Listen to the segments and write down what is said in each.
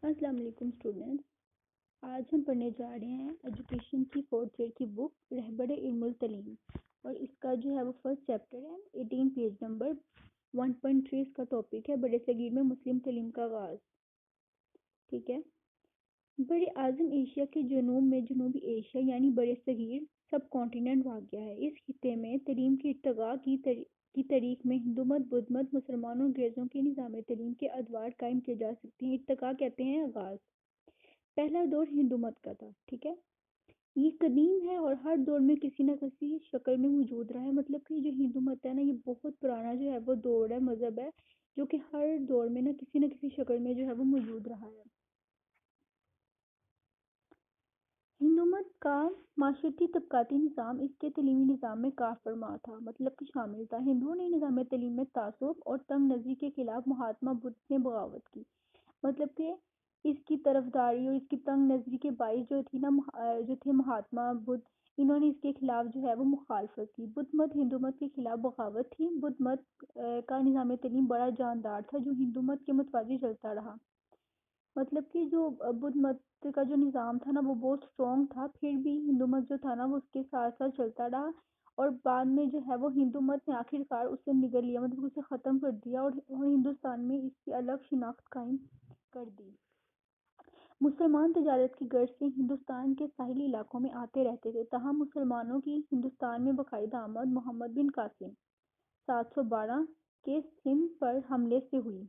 السلام علیکم اسٹوڈنٹس. آج ہم پڑھنے جا رہے ہیں ایجوکیشن کی فورتھ ایئر کی بک رہبر علم التعلیم، اور اس کا جو ہے وہ فرسٹ چیپٹر ہے 18 پیج نمبر 1.3. اس کا ٹاپک ہے بڑے صغیر میں مسلم تعلیم کا آغاز. ٹھیک ہے. بر اعظم ایشیا کے جنوب میں جنوبی ایشیا یعنی بر صغیر سب کانٹیننٹ واقع ہے. اس خطے میں تعلیم کی ارتقاء کی تاریخ میں ہندو مت، بدھ مت، مسلمانوں اور انگریزوں کے نظام تعلیم کے ادوار قائم کیے جا سکتے ہیں. ارتقاء کہتے ہیں آغاز. پہلا دور ہندو مت کا تھا. ٹھیک ہے. یہ قدیم ہے اور ہر دور میں کسی نہ کسی شکل میں موجود رہا ہے. مطلب کہ جو ہندو مت ہے نا، یہ بہت پرانا جو ہے وہ دور ہے، مذہب ہے، جو کہ ہر دور میں نہ کسی شکل میں جو ہے وہ موجود رہا ہے. ہندو مت کا معاشرتی طبقاتی نظام اس کے تعلیمی نظام میں کار فرما تھا، مطلب کہ شامل تھا. ہندوؤں نے نظام تعلیم میں تعصب اور تنگ نظری کے خلاف مہاتما بدھ نے بغاوت کی. مطلب کہ اس کی طرفداری اور اس کی تنگ نظری کے باعث جو تھے مہاتما بدھ، انہوں نے اس کے خلاف جو ہے وہ مخالفت کی. بدھ مت ہندو مت کے خلاف بغاوت تھی. بدھ مت کا نظام تعلیم بڑا جاندار تھا جو ہندو مت کے متوازی چلتا رہا. مطلب کہ جو بدھ مت کا جو نظام تھا نا وہ بہت اسٹرانگ تھا، پھر بھی ہندو مت جو تھا نا وہ اس کے ساتھ ساتھ چلتا رہا، اور بعد میں جو ہے وہ ہندو مت نے آخر کار اسے نگل لیا، مطلب اسے ختم کر دیا اور ہندوستان میں اس کی الگ شناخت قائم کر دی. مسلمان تجارت کی غرض سے ہندوستان کے ساحلی علاقوں میں آتے رہتے تھے، تاہم مسلمانوں کی ہندوستان میں باقاعدہ آمد محمد بن قاسم 712 کے سندھ پر حملے سے ہوئی.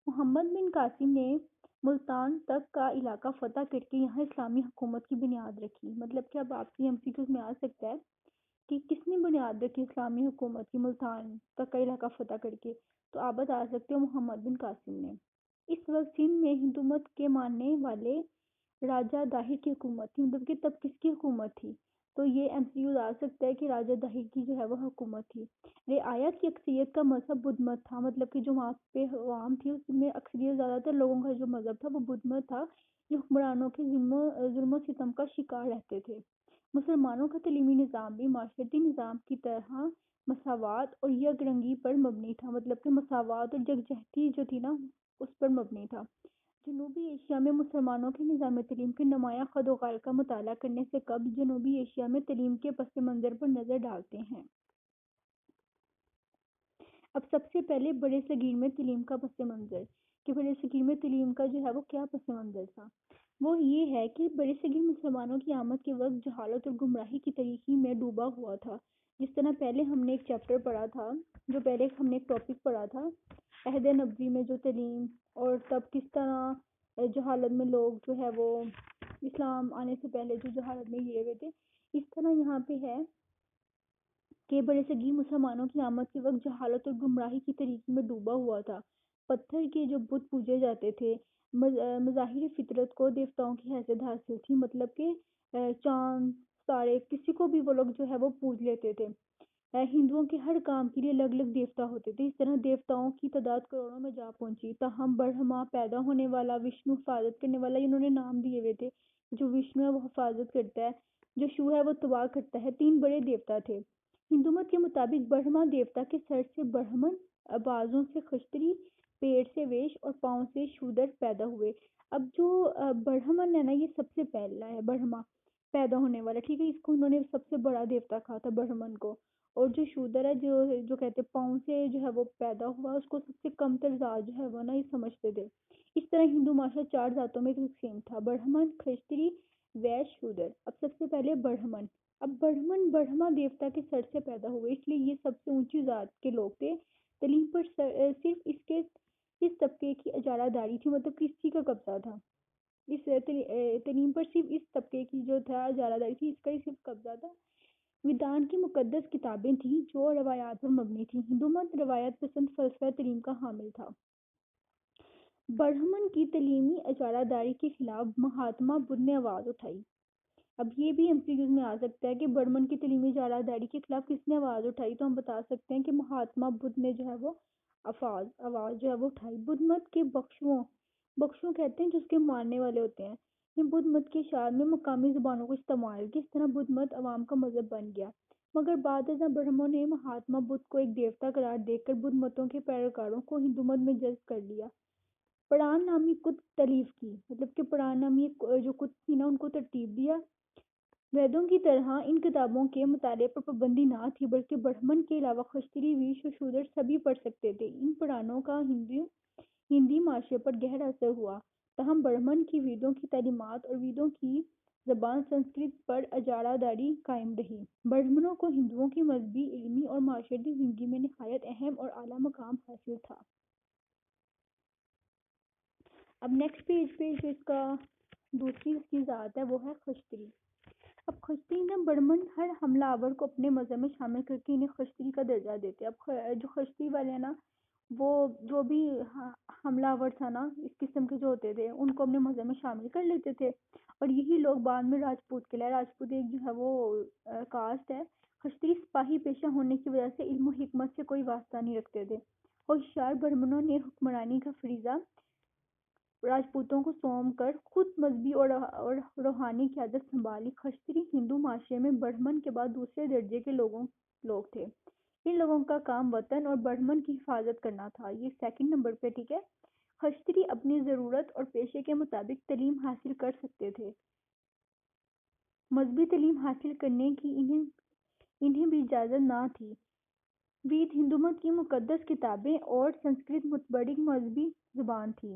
محمد بن قاسم نے ملتان تک کا علاقہ فتح کر کے یہاں اسلامی حکومت کی بنیاد رکھی. مطلب کہ اب آپ کی MCQs میں آ سکتا ہے کہ کس نے بنیاد رکھی اسلامی حکومت کی ملتان تک کا علاقہ فتح کر کے؟ تو آپ بتا سکتے ہو محمد بن قاسم نے. اس وقت سندھ میں ہندو مت کے ماننے والے راجہ داہر کی حکومت تھی. مطلب کہ تب کس کی حکومت تھی؟ تو یہ MCQ آ سکتا ہے کہ راجہ داہر کی جو ہے وہ حکومت تھی. رعایا کی اکثریت کا مذہب بدھ مت تھا. مطلب کہ جو وہاں پہ عوام تھی اس میں اکثریت زیادہ تر لوگوں کا جو مذہب تھا وہ بدھ مت تھا، جو حکمرانوں کے ظلم و ستم کا شکار رہتے تھے. مسلمانوں کا تعلیمی نظام بھی معاشرتی نظام کی طرح مساوات اور یک رنگی پر مبنی تھا. مطلب کہ مساوات اور یکجہتی جو تھی نا اس پر مبنی تھا. جنوبی ایشیا میں مسلمانوں کے نظام تعلیم کے نمایاں خد و خال کا مطالعہ کرنے سے قبل جنوبی ایشیا میں تعلیم کے پس منظر پر نظر ڈالتے ہیں. اب سب سے پہلے بڑے صغیر میں تعلیم کا پس منظر، کہ بڑے صغیر میں تعلیم کا جو ہے وہ کیا پس منظر تھا، وہ یہ ہے کہ بڑے صغیر مسلمانوں کی آمد کے وقت جہالت اور گمراہی کی تاریکی میں ڈوبا ہوا تھا. جس طرح پہلے ہم نے ایک چیپٹر پڑھا تھا، جو پہلے ہم نے ایک ٹاپک پڑھا تھا عہد نبوی میں جو تعلیم، اور تب کس طرح جہالت میں لوگ جو ہے وہ اسلام آنے سے پہلے جو جہالت میں گرے ہوئے تھے، اس طرح یہاں پہ ہے کہ بڑے صغیر مسلمانوں کی آمد کے وقت جہالت اور گمراہی کی تاریکی میں ڈوبا ہوا تھا. پتھر کے جو بت پوجے جاتے تھے، مظاہر فطرت کو دیوتاؤں کی حیثیت حاصل تھی. مطلب کہ چاند ستارے کسی کو بھی وہ لوگ جو ہے وہ پوج لیتے تھے. ہندوؤں کے ہر کام کے لیے الگ الگ دیوتا ہوتے تھے. اس طرح دیوتاؤں کی تعداد کروڑوں میں جا پہنچی. تاہم برہما پیدا ہونے والا، وشنو حفاظت کرنے والا، انہوں نے نام دیے ہوئے تھے. جو وشنو ہے وہ حفاظت کرتا ہے، جو شیو ہے وہ تباہ کرتا ہے. 3 بڑے دیوتا تھے. ہندو مت کے مطابق برہما دیوتا کے سر سے برہمن، بازوں سے کھچتری، پیٹ سے ویش اور پاؤں سے شودر پیدا ہوئے. اب جو برہمن ہے نا، یہ سب سے پہلا ہے برہما پیدا ہونے والا. ٹھیک ہے. اس کو انہوں نے سب سے بڑا دیوتا کہا تھا برہمن کو. اور جو شودر ہے جو کہتے پاؤں سے جو ہے وہ پیدا ہوا، اس کو سب سے کم تر ذات جو ہے وہ نا یہ سمجھتے تھے. اس طرح ہندو معاشرہ 4 ذاتوں میں تقسیم تھا: برہمن، کھچتری، ویش، شودر. اب سب سے پہلے برہمن. اب برہمن برہما دیوتا کے سر سے پیدا ہوئے، اس لیے یہ سب سے اونچی ذات کے لوگ تھے. تعلیم پر صرف اس طبقے کی اجارہ داری تھی. مطلب کہ اسی کا قبضہ تھا. اس تعلیم پر صرف اس طبقے کی جو تھا اجارہ داری تھی، اس کا ہی صرف قبضہ تھا. ویدان کی مقدس کتابیں تھیں جو روایات پر مبنی تھیں. ہندو مت روایت پسند فلسفہ تعلیم کا حامل تھا. برہمن کی تعلیمی اجارہ داری کے خلاف مہاتما بدھ نے آواز اٹھائی. اب یہ بھی MCQs میں آ سکتا ہے کہ برہمن کی تعلیمی اجارہ داری کے خلاف کس نے آواز اٹھائی. تو ہم بتا سکتے ہیں کہ مہاتما بدھ نے جو ہے وہ آواز جو ہے وہ اٹھائی. بدھ مت کے بخشوں کہتے ہیں جو اس کے ماننے والے ہوتے ہیں. یہ بدھ مت کی اشاعت میں مقامی زبانوں کو استعمال کیا. اس طرح بدھ مت عوام کا مذہب بن گیا. مگر بعد ازاں برہموں نے مہاتما بدھ کو ایک دیوتا قرار دے کر بدھ متوں کے پیروکاروں کو ہندو مت میں جذب کر لیا. پڑھان نامی کت تلیف کی، مطلب کہ پڑھان نامی جو کت تھی نا ان کو ترتیب دیا۔ ویدوں کی طرح ان کتابوں کے مطالعے پر پابندی نہ تھی، بلکہ برہمن کے علاوہ کھشتری، ویش اور شودر سبھی پڑھ سکتے تھے۔ ان پڑھانوں کا ہندی معاشرے پر گہرا اثر ہوا، تاہم برہمن کی ویدوں کی تعلیمات اور ویدوں کی زبان سنسکرت پر اجارہ داری قائم رہی۔ برہمنوں کو ہندوؤں کی مذہبی، علمی اور معاشرتی زندگی میں نہایت اہم اور اعلیٰ مقام حاصل تھا۔ اب نیکسٹ پیج پہ جو اس کا دوسری اس کی ذات ہے وہ ہے کھشتری۔ اب کھشتری نا برہمن ہر حملہ آور کو اپنے مذہب میں شامل کر کے انہیں کھشتری کا درجہ دیتے۔ اب جو کھشتری والے ہیں نا وہ جو بھی حملہ آور تھا نا اس قسم کے جو ہوتے تھے ان کو اپنے مذہب میں شامل کر لیتے تھے، اور یہی لوگ بعد میں راجپوت کہلائے۔ راجپوت ایک جو ہے وہ کاسٹ ہے۔ کھشتری سپاہی پیشہ ہونے کی وجہ سے علم و حکمت سے کوئی واسطہ نہیں رکھتے تھے۔ ہوشیار برہمنوں نے حکمرانی کا فریضہ راجپوتوں کو سونپ کر خود مذہبی اور روحانی قیادت سنبھالی۔ کھشتری ہندو معاشرے میں برہمن کے بعد دوسرے درجے کے لوگ تھے۔ ان لوگوں کا کام وطن اور برہمن کی حفاظت کرنا تھا۔ یہ سیکنڈ نمبر پہ ٹھیک ہے۔ کھشتری اپنی ضرورت اور پیشے کے مطابق تعلیم حاصل کر سکتے تھے۔ مذہبی تعلیم حاصل کرنے کی انہیں بھی اجازت نہ تھی۔ وید ہندو مت کی مقدس کتابیں اور سنسکرت متبرک مذہبی زبان تھی۔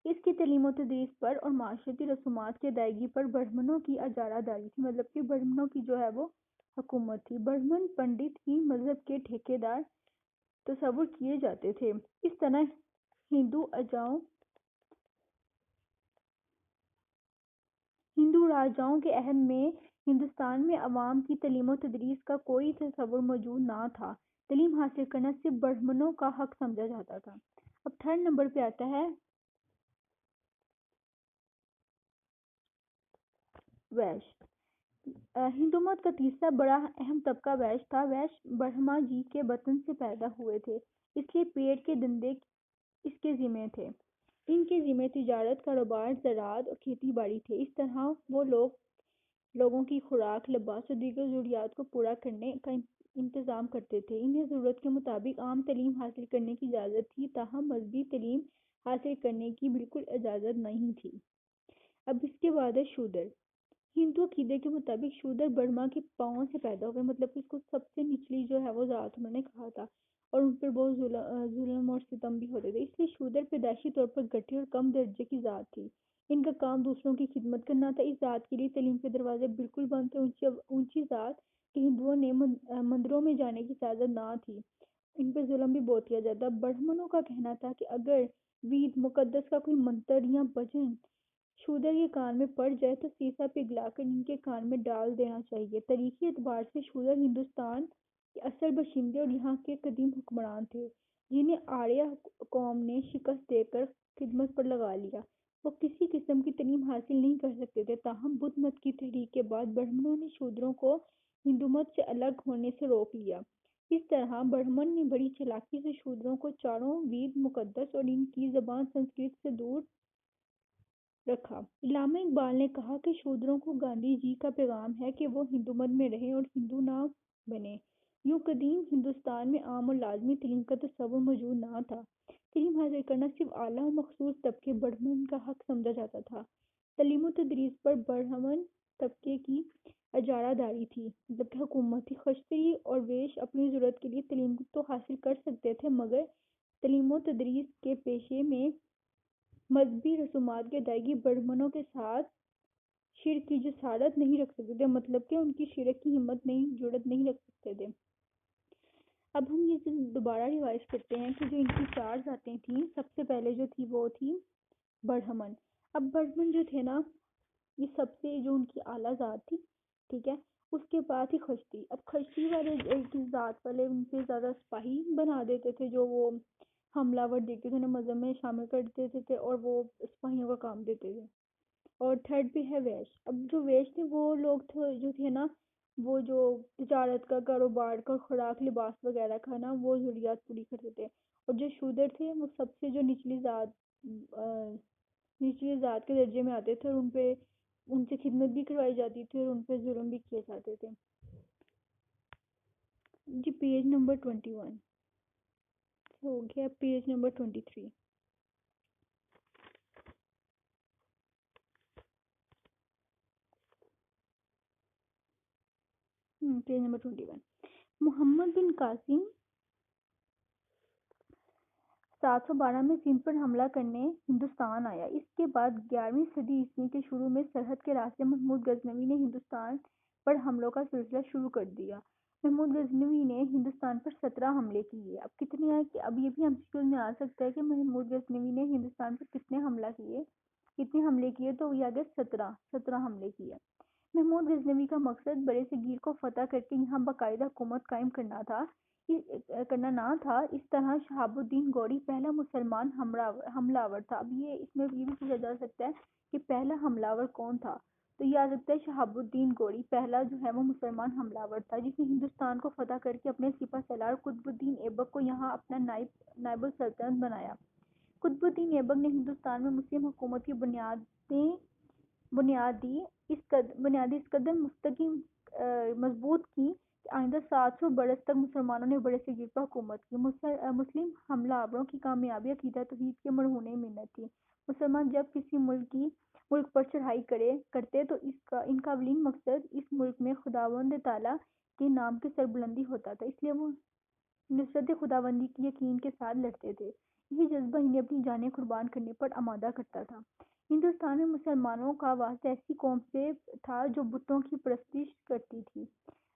اس کی تعلیم و تدریس پر اور معاشرتی رسومات کی ادائیگی پر برہمنوں کی اجارہ داری تھی، مطلب کہ برہمنوں کی جو ہے وہ حکومت تھی۔ برہمن پنڈت ہی مذہب کے ٹھیکیدار تصور کیے جاتے تھے۔ اس طرح ہندو راجاؤں کے عہد میں ہندوستان میں عوام کی تعلیم و تدریس کا کوئی تصور موجود نہ تھا۔ تعلیم حاصل کرنا صرف برہمنوں کا حق سمجھا جاتا تھا۔ اب تھرڈ نمبر پہ آتا ہے ویش۔ ہندو مت کا تیسرا بڑا اہم طبقہ ویش تھا۔ ویش برہما جی کے بطن سے پیدا ہوئے تھے، اس لیے پیٹ کے دندے اس کے ذمہ تھے۔ ان کے ذمہ تجارت، کاروبار، زراعت اور کھیتی باڑی تھے۔ اس طرح وہ لوگوں کی خوراک، لباس اور دیگر ضروریات کو پورا کرنے کا انتظام کرتے تھے۔ انہیں ضرورت کے مطابق عام تعلیم حاصل کرنے کی اجازت تھی، تاہم مذہبی تعلیم حاصل کرنے کی بالکل اجازت نہیں تھی۔ اب اس کے بعد ہے شودر۔ ہندو عقیدے کے مطابق شودر برہما کے پاؤں سے پیدا ہوئے، مطلب کہ اس کو سب سے نچلی جو ہے وہ ذات انہوں نے کہا تھا، اور ان پر بہت ظلم اور ستم بھی ہوتے تھے، اس لیے شودر پیدائشی طور پر گٹھی اور کم درجے کی ذات تھی۔ ان کا کام دوسروں کی خدمت کرنا تھا۔ اس ذات کے لیے تعلیم کے دروازے بالکل بند تھے۔ اونچی ذات کے ہندوؤں نے مندروں میں جانے کی اجازت نہ تھی، ان پر ظلم بھی بہت کیا جاتا۔ برہمنوں کا کہنا تھا کہ اگر وید مقدس کا کوئی منتر یا بھجن شودر کے کان میں پڑ جائے تو سیسا پگھلا کر ان کے کان میں ڈال دینا چاہیے۔ تاریخی اعتبار سے شودر ہندوستان کے اصل باشندے اور یہاں کے قدیم حکمران تھے، جنہیں آریہ قوم نے شکست دے کر خدمت پر لگا لیا۔ وہ کسی قسم کی تعلیم حاصل نہیں کر سکتے تھے، تاہم بدھ مت کی تحریک کے بعد برہمنوں نے شودروں کو ہندو مت سے الگ ہونے سے روک لیا۔ اس طرح برہمن نے بڑی چالاکی سے شودروں کو چاروں وید مقدس اور ان کی زبان سنسکرت سے دور رکھا۔ علامہ اقبال نے کہا کہ شودروں کو گاندھی جی کا پیغام ہے کہ وہ ہندو مت میں رہیں اور ہندو نہ بنیں۔ یوں قدیم ہندوستان میں عام اور لازمی تعلیم کا تصور موجود نہ تھا۔ تعلیم حاصل کرنا صرف اعلیٰ و مخصوص طبقے برہمن کا حق سمجھا جاتا تھا۔ تعلیم و تدریس پر برہمن طبقے کی اجارہ داری تھی، مطلب کہ حکومت تھی۔ کھشتری اور ویش اپنی ضرورت کے لیے تعلیم تو حاصل کر سکتے تھے، مگر تعلیم و تدریس کے پیشے میں مذہبی رسومات کی ادائیگی برہمنوں کے ساتھ شرک کی جسارت نہیں رکھ سکتے تھے، مطلب کہ ان کی شرک کی ہمت نہیں، جرأت نہیں رکھ سکتے تھے۔ اب ہم یہ دوبارہ ریوائز کرتے ہیں کہ جو ان کی چار ذاتیں تھیں، سب سے پہلے جو تھی وہ تھی برہمن۔ اب برہمن جو تھے نا یہ سب سے جو ان کی اعلیٰ ذات تھی، ٹھیک ہے، اس کے بعد ہی کھشتری۔ اب کھشتری والے ایک ذات والے ان سے زیادہ سپاہی بنا دیتے تھے، جو وہ حملہ ور دیکھتے تھے، انہیں مذہب میں شامل کر دیتے تھے اور وہ سپاہیوں کا کام دیتے تھے۔ اور تھرڈ پہ ہے ویش۔ اب جو ویش تھے وہ لوگ جو تھے نا وہ جو تجارت کا، کاروبار کا، خوراک، لباس وغیرہ کا نا وہ ضروریات پوری کرتے تھے۔ اور جو شودر تھے وہ سب سے جو نچلی ذات کے درجے میں آتے تھے، اور ان سے خدمت بھی کروائی جاتی تھی اور ان پہ ظلم بھی کیے جاتے تھے۔ جی پیج نمبر 21 ہو گیا، پیج نمبر 23۔ Page number 21۔ محمد بن قاسم 712 میں سندھ پر حملہ کرنے ہندوستان آیا۔ اس کے بعد 11ویں صدی عیسوی کے شروع میں سرحد کے راستے محمود غزنوی نے ہندوستان پر حملوں کا سلسلہ شروع کر دیا۔ محمود غزنوی نے ہندوستان پر 17 حملے کیے۔ اب کتنے ہیں کہ اب یہ بھی MCQ میں آ سکتا ہے کہ محمود غزنوی نے ہندوستان پر کتنے حملے کیے، تو یہ آگے 17 حملے کیے۔ محمود غزنوی کا مقصد برِ صغیر کو فتح کر کے یہاں باقاعدہ حکومت قائم کرنا نہ تھا۔ اس طرح شہاب الدین گوری پہلا مسلمان حملہ آور تھا۔ اب اس میں یہ بھی پوچھا جا سکتا ہے کہ پہلا حملہ آور کون تھا، تو یہ آ سکتا ہے شہاب الدین گوری پہلا جو ہے وہ مسلمان حملہ آور تھا، جس نے ہندوستان کو فتح کر کے اپنے سپہ سالار قطب الدین ایبک کو یہاں اپنا نائب السلطنت بنایا۔ قطب الدین ایبک نے ہندوستان میں مسلم حکومت کی بنیادی اس قدر مضبوط کی کہ آئندہ 700 برس تک مسلمانوں نے برِ صغیر پر حکومت کی۔ مسلم حملہ آوروں کی کامیابی عقیدہ توحید کے مرہون منت تھی۔ مسلمان جب کسی ملک پر چڑھائی کرتے تو ان کا اولین مقصد اس ملک میں خداوند تعالیٰ کے نام کی سربلندی ہوتا تھا، اس لیے وہ نصرت خداوندی کی یقین کے ساتھ لڑتے تھے۔ یہی جذبہ انہیں اپنی جانیں قربان کرنے پر آمادہ کرتا تھا۔ ہندوستان میں مسلمانوں کا واسطہ ایسی قوم سے تھا جو بتوں کی پرستش کرتی تھی۔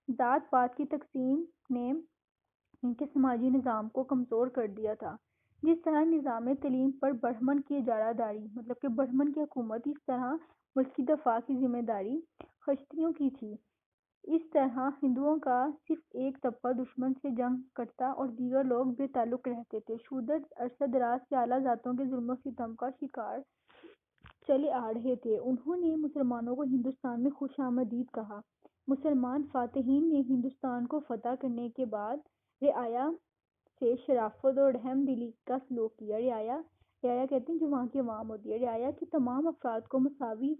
ذات پات کی تقسیم نے ان کے سماجی نظام کو کمزور کر دیا تھا۔ جس طرح نظام تعلیم پر برہمن کی اجارہ داری مطلب کہ برہمن کی حکومت، اس طرح ملک کی دفاع کی ذمہ داری خشتریوں کی تھی۔ اس طرح ہندوؤں کا صرف ایک طبقہ دشمن سے جنگ کرتا اور دیگر لوگ بے تعلق رہتے تھے۔ شودر عرصہ دراز سے اعلیٰ ذاتوں کے ظلم و ستم کا شکار چلے آ رہے تھے۔ انہوں نے مسلمانوں کو ہندوستان میں خوش آمدید کہا۔ مسلمان فاتحین نے ہندوستان کو فتح کرنے کے بعد رعایا سے شرافت اور رحم دلی کا سلوک کیا۔ رعایا کہتے ہیں جو وہاں کی عوام ہوتی ہے۔ رعایا کے تمام افراد کو مساوی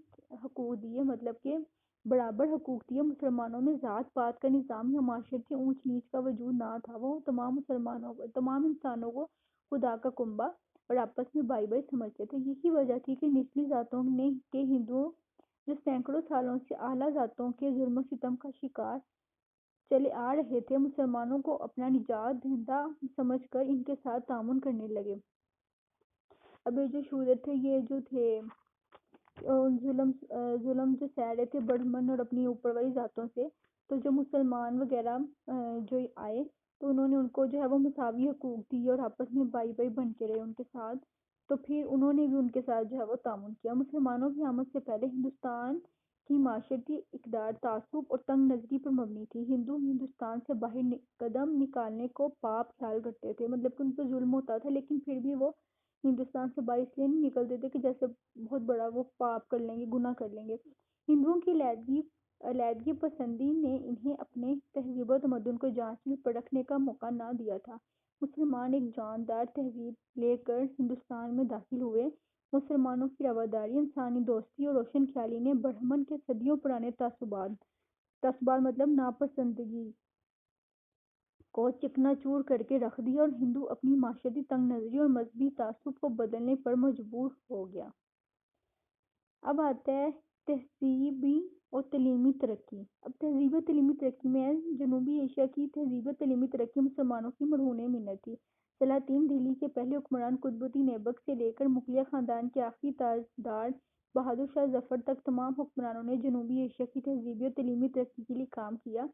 حقوق دیے، مطلب کہ برابر حقوق دیے۔ مسلمانوں میں ذات پات کا نظام یا معاشرتی اونچ نیچ کا وجود نہ تھا۔ وہ تمام انسانوں کو خدا کا کنبہ اور آپس میں بھائی بھائی سمجھتے تھے۔ یہی وجہ تھی کہ نچلی ذاتوں کے ہندوؤں جو سینکڑوں سالوں سے اعلیٰ ذاتوں کے ظلم و ستم کا شکار چلے آ رہے تھے، مسلمانوں کو اپنا نجات دہندہ سمجھ کر ان کے ساتھ تعاون کرنے لگے۔ اب یہ جو شودر تھے، یہ جو تھے ظلم جو سہ رہے تھے برہمن اور اپنی اوپر والی ذاتوں سے، تو جو مسلمان وغیرہ جو آئے تو انہوں نے ان کو جو ہے وہ مساوی حقوق دی اور آپس میں بھائی بھائی بن کے رہے ان کے ساتھ، تو پھر انہوں نے بھی ان کے ساتھ جو ہے وہ تعاون کیا۔ مسلمانوں کی آمد سے پہلے ہندوستان کی معاشرتی اقدار تعصب اور تنگ نظری پر مبنی تھی۔ ہندو ہندوستان سے باہر قدم نکالنے کو پاپ خیال کرتے تھے، مطلب کہ ان پہ ظلم ہوتا تھا، لیکن پھر بھی وہ ہندوستان سے باہر اس لیے نہیں نکلتے تھے کہ جیسے بہت بڑا وہ پاپ کر لیں گے، گناہ کر لیں گے۔ ہندوؤں کی علیحدگی پسندی نے انہیں اپنے تہذیب و تمدن کو جانچنے پرکھنے کا موقع نہ دیا تھا۔ مسلمان ایک جاندار تہذیب لے کر ہندوستان میں داخل ہوئے۔ مسلمانوں کی رواداری، انسانی دوستی اور روشن خیالی نے برہمن کے صدیوں پرانے تعصبات مطلب ناپسندگی کو چکنا چور کر کے رکھ دیا اور ہندو اپنی معاشرتی تنگ نظری اور مذہبی تعصب کو بدلنے پر مجبور ہو گیا۔ اب آتا ہے تہذیبی اور تعلیمی ترقی۔ اب تہذیبی اور تعلیمی ترقی میں جنوبی ایشیا کی تہذیبی اور تعلیمی ترقی مسلمانوں کی مرہون منت تھی۔ سلاطین دہلی کے پہلے حکمران قطب الدین ایبک سے لے کر مغلیہ خاندان کے آخری تاجدار بہادر شاہ ظفر تک تمام حکمرانوں نے جنوبی ایشیا کی تہذیبی اور تعلیمی ترقی کے لیے کام کیا،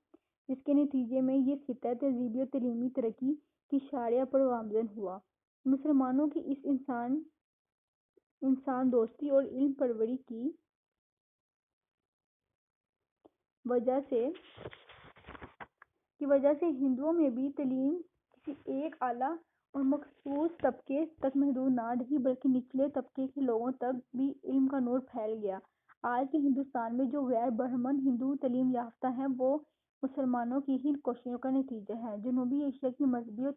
جس کے نتیجے میں یہ خطہ تہذیبی اور تعلیمی ترقی کی شاہراہ پر گامزن ہوا۔ مسلمانوں کی اس انسان دوستی اور علم پروری کی وجہ سے ہندوؤں میں بھی تعلیم کسی ایک اعلیٰ اور مخصوص طبقے تک محدود نہ رہی، بلکہ نچلے طبقے کے لوگوں تک بھی علم کا نور پھیل گیا۔ آج کے ہندوستان میں جو غیر برہمن ہندو تعلیم یافتہ ہیں، وہ مسلمانوں کی ہی کوششوں کا نتیجہ ہے۔ جنوبی ایشیا کی مذہبی اور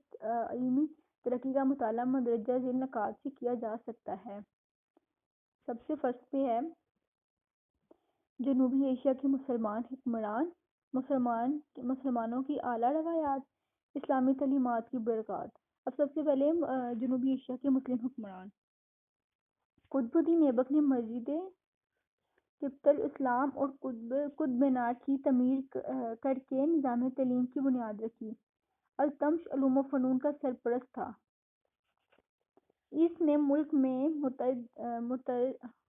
علمی ترقی کا مطالعہ مندرجہ ذیل نکات سے کیا جا سکتا ہے۔ سب سے فرسٹ پہ ہے جنوبی ایشیا کے مسلمان حکمران، مسلمانوں کی اعلیٰ روایات، اسلامی تعلیمات کی برکات۔ اب سب سے پہلے جنوبی ایشیا کے مسلم حکمران۔ قطب الدین ایبک نے قبط الاسلام اور قطب مینار کی تعمیر کر کے نظام تعلیم کی بنیاد رکھی۔ التمش علوم و فنون کا سرپرست تھا۔ اس نے ملک میں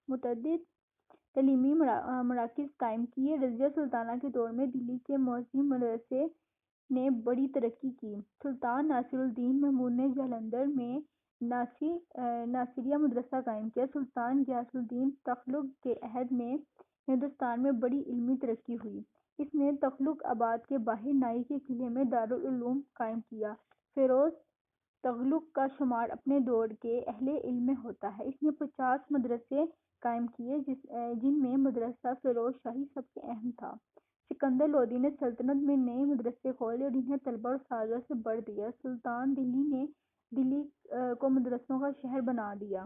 متعدد تعلیمی مراکز قائم کیے۔ رضیہ سلطانہ کے دور میں دلی کے موسمی مدرسے نے بڑی ترقی کی۔ سلطان ناصر الدین محمود نے جالندھر میں ناصریہ مدرسہ قائم کیا۔ سلطان غیاث الدین تغلق کے عہد میں ہندوستان میں بڑی علمی ترقی ہوئی۔ اس نے تغلق آباد کے باہر نائی کے قلعے میں دارالعلوم قائم کیا۔ فیروز تغلق کا شمار اپنے دور کے اہل علم میں ہوتا ہے۔ اس نے 50 مدرسے قائم کیے جن میں مدرسہ فیروز شاہی سب سے اہم تھا۔ سکندر لودھی نے سلطنت میں نئے مدرسے کھولے اور انہیں طلبہ اور اساتذہ سے بھر دیا۔ سلطان دہلی نے دلی کو مدرسوں کا شہر بنا دیا۔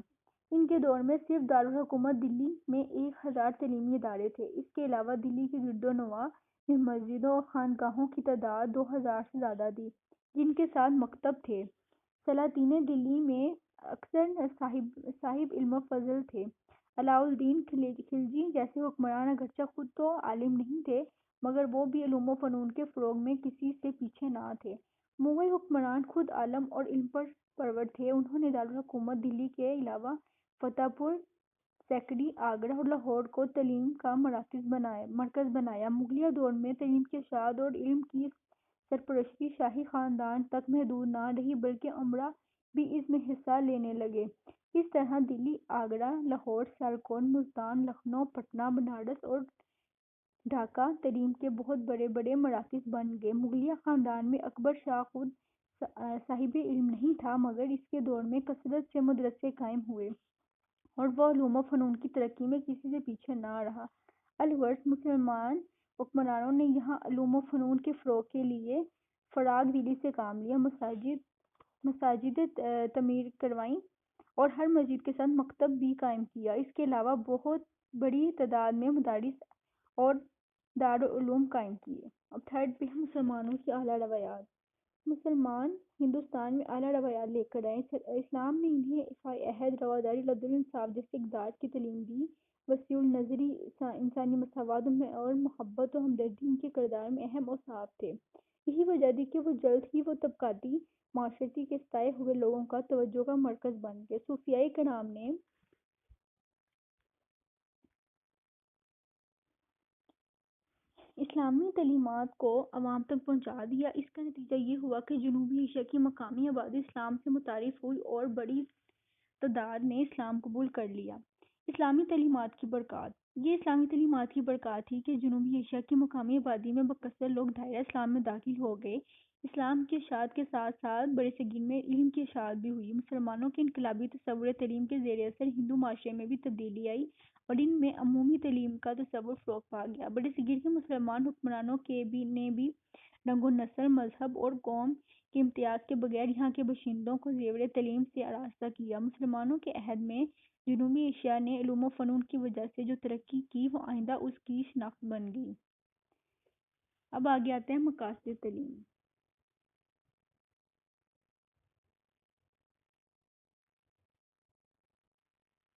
ان کے دور میں صرف دارالحکومت دلی میں 1000 تعلیمی ادارے تھے۔ اس کے علاوہ دلی کے گرد و نواح میں مسجدوں اور خانقاہوں کی تعداد 2000 سے زیادہ تھی، جن کے ساتھ مکتب تھے۔ سلاطین دلی میں اکثر صاحب علم و فضل تھے۔ علاء الدین خلجی جیسے حکمران اگرچہ خود تو عالم نہیں تھے، مگر وہ بھی علوم و فنون کے فروغ میں کسی سے پیچھے نہ تھے۔ مغل حکمران خود عالم اور علم پر پرور تھے۔ انہوں نے دارالحکومت دلی کے علاوہ فتح پور، سیکری، آگرہ اور لاہور کو تعلیم کا مرکز بنایا۔ مغلیہ دور میں تعلیم کی اشاعت اور علم کی سرپرستی شاہی خاندان تک محدود نہ رہی، بلکہ امراء بھی اس میں حصہ لینے لگے۔ اس طرح دلی، آگرہ، لاہور، سیالکوٹ، ملتان، لکھنؤ، پٹنہ، بنارس اور ڈھاکہ تعلیم کے بہت بڑے بڑے مراکز بن گئے۔ مغلیہ خاندان میں اکبر شاہ خود صاحب علم نہیں تھا، مگر اس کے دور میں کثرت سے مدرسے قائم ہوئے اور وہ علوم و فنون کی ترقی میں کسی سے پیچھے نہ رہا۔ الغرض مسلمان حکمرانوں نے یہاں علوم و فنون کے فروغ کے لیے فراغ دلی سے کام لیا، مساجد تعمیر کروائیں اور ہر مسجد کے ساتھ مکتب بھی قائم کیا۔ اس کے علاوہ بہت بڑی تعداد میں مدارس اور دارالعلوم قائم کیے۔ اب تھرڈ پہ ہے مسلمانوں کی اعلیٰ روایات۔ مسلمان ہندوستان میں اعلیٰ روایات لے کر آئے۔ اسلام نے انہیں ایفائے عہد، رواداری، عدل و انصاف جیسے اقدار کی تعلیم دی۔ وسیع النظری، انسانی مساوات اور محبت و ہمدردی ان کے کردار میں اہم اوصاف تھے۔ یہی وجہ تھی کہ وہ جلد ہی وہ طبقاتی معاشرے کے ستائے ہوئے لوگوں کا توجہ کا مرکز بن گئے۔ صوفیائے کرام نے اسلامی تعلیمات کو عوام تک پہنچا دیا۔ اس کا نتیجہ یہ ہوا کہ جنوبی ایشیا کی مقامی آبادی اسلام سے متعارف ہوئی اور بڑی تعداد نے اسلام قبول کر لیا۔ اسلامی تعلیمات کی برکات۔ یہ اسلامی تعلیمات کی برکات تھی کہ جنوبی ایشیا کی مقامی آبادی میں بکثرت لوگ دائرہ اسلام میں داخل ہو گئے۔ اسلام کی اشاعت کے ساتھ ساتھ برصغیر میں علم کی اشاعت بھی ہوئی۔ مسلمانوں کے انقلابی تصور تعلیم کے زیر اثر ہندو معاشرے میں بھی تبدیلی آئی اور ان میں عمومی تعلیم کا تصور فروغ پا گیا۔ برصغیر کے مسلمان حکمرانوں نے بھی رنگ و نسل، مذہب اور قوم کے امتیاز کے بغیر یہاں کے باشندوں کو زیور تعلیم سے آراستہ کیا۔ مسلمانوں کے عہد میں جنوبی ایشیا نے علوم و فنون کی وجہ سے جو ترقی کی وہ آئندہ اس کی شناخت بن گئی۔ اب آگے آتے ہیں مقاصد تعلیم۔